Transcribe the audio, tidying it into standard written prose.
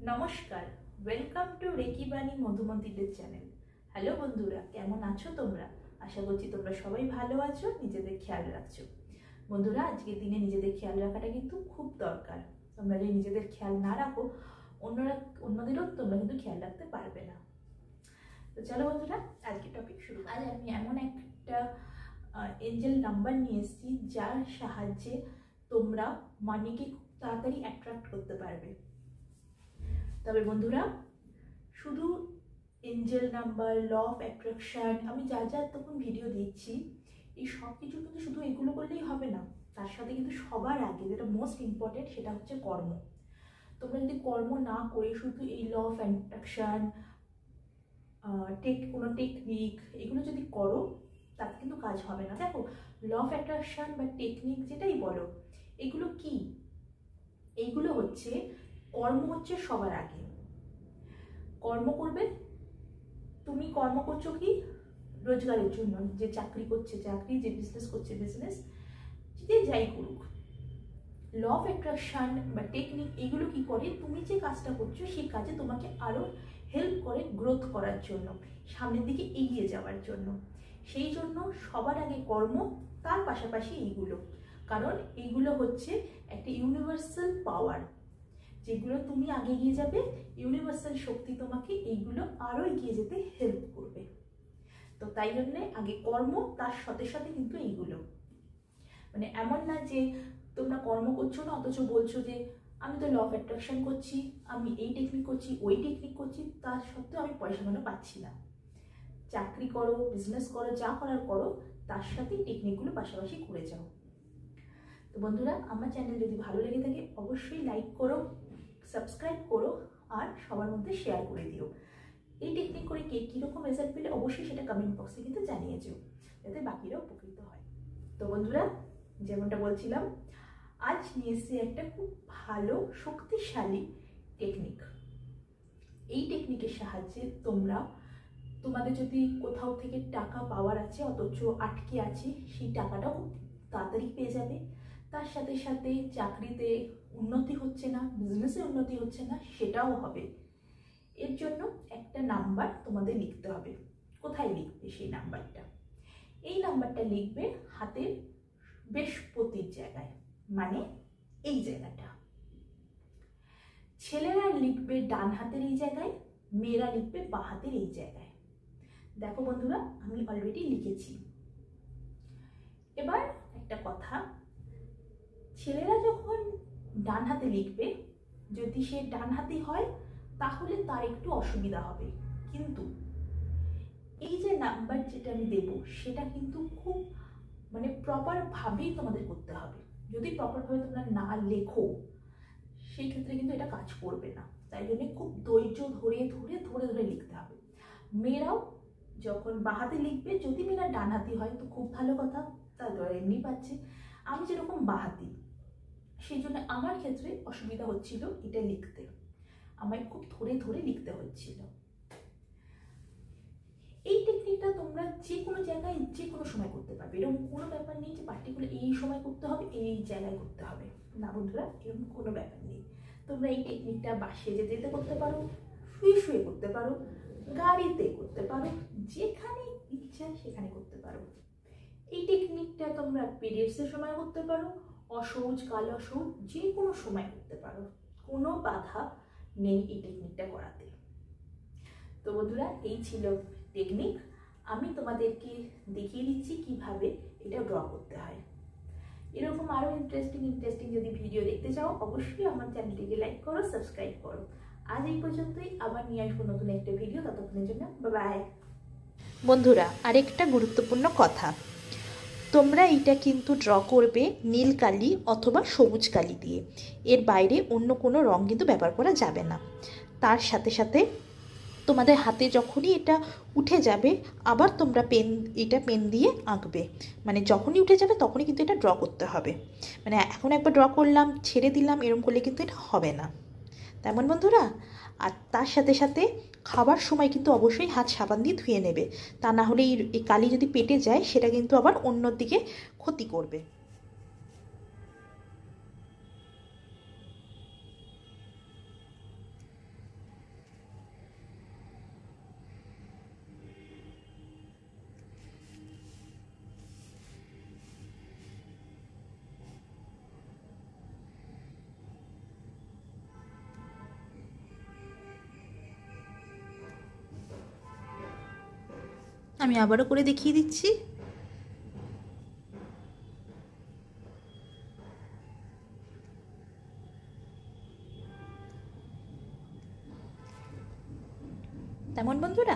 নমস্কার, welcome to reiki বাণী মধুমন্ত্রীদের channel. Hello বন্ধুরা, কেমন আছো তোমরা? আশা করছি তোমরা সবাই ভালো আছো, নিজেদের খেয়াল রাখছো। বন্ধুরা, আজকের দিনে নিজেদের খেয়াল রাখাটা কিন্তু খুব দরকার। তোমরা যদি নিজেদের খেয়াল না রাখো, অন্যদেরও তোমরা কিন্তু খেয়াল রাখতে পারবে না। তো চলো বন্ধুরা, আজকে টপিক শুরু। আজ আমি এমন একটা এঞ্জেল নাম্বার নিয়ে এসেছি যার সাহায্যে তোমরা মানিকে খুব তাড়াতাড়ি অ্যাট্রাক্ট করতে পারবে। তবে বন্ধুরা, শুধু angel number, law of attraction, আমি যা যা তখন ভিডিও দিচ্ছি, এই সব কিছু কিন্তু শুধু এগুলো করলেই হবে না। তার সাথে কিন্তু সবার আগে যেটা মোস্ট ইম্পর্টেন্ট, সেটা হচ্ছে কর্ম। তোমরা যদি কর্ম না করে শুধু এই ল অফ অ্যাট্রাকশন, কোনো টেকনিক এগুলো যদি করো, তাতে কিন্তু কাজ হবে না। দেখো, ল অফ অ্যাট্রাকশন বা টেকনিক যেটাই বলো, এগুলো কি? এইগুলো হচ্ছে কর্ম, হচ্ছে সবার আগে। কর্ম করবে, তুমি কর্ম করছো কি রোজগারের জন্য, যে চাকরি করছে চাকরি, যে বিজনেস করছে বিজনেস, যে যাই করুক। ল অফ অ্যাট্রাকশন বা টেকনিক এগুলো কি করে, তুমি যে কাজটা করছো সেই কাজে তোমাকে আরো হেল্প করে গ্রোথ করার জন্য, সামনের দিকে এগিয়ে যাওয়ার জন্য। সেই জন্য সবার আগে কর্ম, তার পাশাপাশি এইগুলো। কারণ এইগুলো হচ্ছে একটা ইউনিভার্সাল পাওয়ার, যেগুলো তুমি আগে এগিয়ে যাবে, ইউনিভার্সাল শক্তি তোমাকে এইগুলো আরো এগিয়ে যেতে হেল্প করবে। তো তাই জন্যে আগে কর্ম, তার সাথে সাথে কিন্তু এইগুলো। মানে এমন না যে তোমরা কর্ম করছো না অথচ বলছো যে আমি তো ল অফ অ্যাট্রাকশন করছি, আমি এই টেকনিক করছি, ওই টেকনিক করছি, তার সত্ত্বেও আমি পয়সাগুলো পাচ্ছি না। চাকরি করো, বিজনেস করো, যা করার করো, তার সাথে টেকনিকগুলো পাশাপাশি করে যাও। তো বন্ধুরা, আমার চ্যানেল যদি ভালো লেগে থাকে অবশ্যই লাইক করো, সাবস্ক্রাইব করো, আর সবার মধ্যে শেয়ার করে দিও। এই টেকনিক করে কে কীরকম রেজাল্ট পেলে অবশ্যই সেটা কমেন্ট বক্সে কিন্তু জানিয়ে যেও, যাতে বাকিরাও উপকৃত হয়। তো বন্ধুরা, যেমনটা বলছিলাম, আজ নিয়ে এসেছি একটা খুব ভালো শক্তিশালী টেকনিক। এই টেকনিকের সাহায্যে তোমাদের যদি কোথাও থেকে টাকা পাওয়ার আছে অথচ আটকে আছে, সেই টাকাটাও খুব তাড়াতাড়ি পেয়ে যাবে। তার সাথে সাথে চাকরিতে উন্নতি হচ্ছে না, বিজনেসে উন্নতি হচ্ছে না, সেটাও হবে। এর জন্য একটা নাম্বার তোমাদের লিখতে হবে। কোথায় লিখবে সেই নাম্বারটা? এই নাম্বারটা লিখবে হাতের বৃহস্পতির জায়গায়, মানে এই জায়গাটা। ছেলেরা লিখবে ডান হাতের এই জায়গায়, মেয়েরা লিখবে বাঁ হাতের এই জায়গায়। দেখো বন্ধুরা, আমি অলরেডি লিখেছি। এবার একটা কথা, ছেলেরা যখন ডান হাতে লিখবে, যদি সে ডান হাতি হয় তাহলে তার একটু অসুবিধা হবে। কিন্তু এই যে নাম্বার যেটা আমি দেব, সেটা কিন্তু খুব প্রপার ভাবেই তোমাদের করতে হবে। যদি প্রপার ভাবে তোমরা না লেখো, সেই ক্ষেত্রে কিন্তু এটা কাজ করবে না। তাই জন্য খুব ধৈর্য ধরে ধরে ধরে ধরে লিখতে হবে। মেয়েরাও যখন বাঁ হাতে লিখবে, যদি মেয়েরা ডান হাতি হয় তো খুব ভালো কথা, তার এমনি পাচ্ছে। আমি যেরকম বাঁ হাতি, সেই জন্য আমার ক্ষেত্রে অসুবিধা হচ্ছিল এটা লিখতে, আমায় খুব ধরে ধরে লিখতে হচ্ছিল। এই টেকনিকটা তোমরা যে কোনো জায়গায় যে কোনো সময় করতে পারবে। এরকম কোনো ব্যাপার নেই যে পার্টিকুলার এই সময় করতে হবে, এই জায়গায় করতে হবে না বন্ধুরা, এরকম কোনো ব্যাপার নেই। তোমরা এই টেকনিকটা বাসে যেতে যেতে করতে পারো, শুয়ে শুয়ে করতে পারো, গাড়িতে করতে পারো, যেখানে ইচ্ছা সেখানে করতে পারো। এই টেকনিকটা তোমরা পিরিয়ডস এর সময় করতে পারো, অসৌচ, কাল অসৌচ, যে কোনো সময় করতে পারো, কোনো বাধা নেই এই টেকনিকটা করাতে। তো বন্ধুরা, এই ছিল টেকনিক। আমি তোমাদেরকে দেখিয়ে দিচ্ছি কিভাবে এটা ড্র করতে হয়। এরকম আরো ইন্টারেস্টিং যদি ভিডিও দেখতে চাও অবশ্যই আমার চ্যানেলটিকে লাইক করো, সাবস্ক্রাইব করো। আজ এই পর্যন্তই, আবার নিয়ে আসবো নতুন একটা ভিডিও। ততক্ষণের জন্য বাই। বন্ধুরা, আরেকটা গুরুত্বপূর্ণ কথা, তোমরা এইটা কিন্তু ড্র করবে নীল কালি অথবা সবুজ কালি দিয়ে। এর বাইরে অন্য কোনো রং কিন্তু ব্যবহার করা যাবে না। তার সাথে সাথে তোমাদের হাতে যখনই এটা উঠে যাবে, আবার তোমরা পেন দিয়ে আঁকবে। মানে যখনই উঠে যাবে তখনই কিন্তু এটা ড্র করতে হবে। মানে এখন একবার ড্র করলাম, ছেড়ে দিলাম, এরকম করলে কিন্তু এটা হবে না। তেমন বন্ধুরা, আর তার সাথে সাথে খাবার সময় কিন্তু অবশ্যই হাত সাবান দিয়ে ধুয়ে নেবে। তা না হলে এই কালি যদি পেটে যায়, সেটা কিন্তু আবার অন্য দিকে ক্ষতি করবে। আমি আবারও করে দেখিয়ে দিচ্ছি। তেমন বন্ধুরা